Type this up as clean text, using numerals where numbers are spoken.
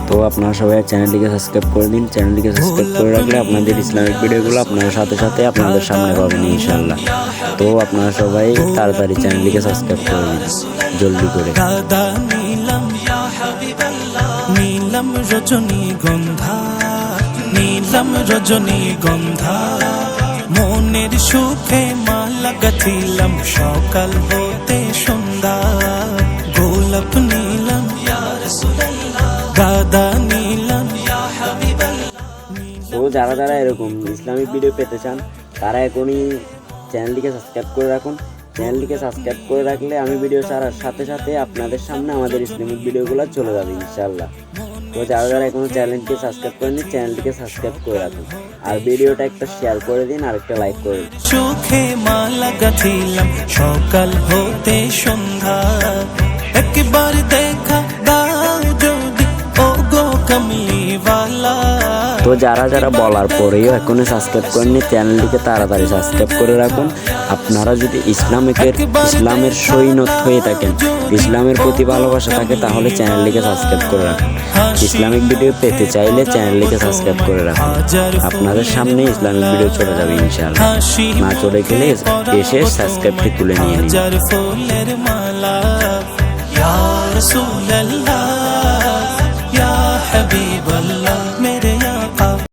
তো আপনারা সবাই চ্যানেলটিকে সাবস্ক্রাইব করে দিন। চ্যানেলটিকে সাবস্ক্রাইব করে রাখলে আপনাদের ইসলামিক ভিডিওগুলো আপনার সাথে সাথে আপনাদের সামনে পাবেন ইনশাআল্লাহ। তো আপনারা সবাই তাড়াতাড়ি চ্যানেলটিকে সাবস্ক্রাইব করে দিন জলদি করে। নীলম রজনীগন্ধা, নীলম রজনীগন্ধা, মনের সুখে মালা গাঁথিলাম সকাল হতে সন্ধ্যা। গোলাপ নীলম গাদা নীলম। তো যারা যারা এরকম ইসলামিক ভিডিও পেতে চান তারা এখনই চ্যানেলটিকে সাবস্ক্রাইব করে রাখুন। চ্যানেলটিকে সাবস্ক্রাইব করে রাখলে আমি ভিডিও ছাড়ার সাথে সাথে আপনাদের সামনে আমাদের ইসলামিক ভিডিওগুলো চলে যাবে ইনশাআল্লাহ। তো যারা যারা এখনো চ্যানেলটিকে সাবস্ক্রাইব করেনি চ্যানেলটিকে সাবস্ক্রাইব করে রাখুন, আর ভিডিওটা একটা শেয়ার করে দিন আর একটা লাইক করে দিন। সুখে মালা গাঁথিলাম সকাল হতে সন্ধ্যা, একবার দেখা দাও যদি ও গো কামলিওয়ালা। তো যারা যারা বলার পরেও এখনো সাবস্ক্রাইব করেননি চ্যানেলটিকে তাড়াতাড়ি সাবস্ক্রাইব করে রাখুন। আপনারা যদি ইসলামের সৈনিক হয়ে থাকেন, ইসলামের প্রতি ভালোবাসা থাকে, তাহলে চ্যানেলটিকে সাবস্ক্রাইব করে রাখুন। ইসলামিক ভিডিও পেতে চাইলে চ্যানেলটিকে সাবস্ক্রাইব করে রাখুন। আপনাদের সামনে ইসলামিক ভিডিও চলে যাবে ইনশাআল্লাহ। না চলে গেলে এসে সাবস্ক্রাইবটি তুলে নিয়ে নিন। ফুলের মালা, ইয়া রাসূলুল্লাহ, ইয়া হাবিবাল্লাহ।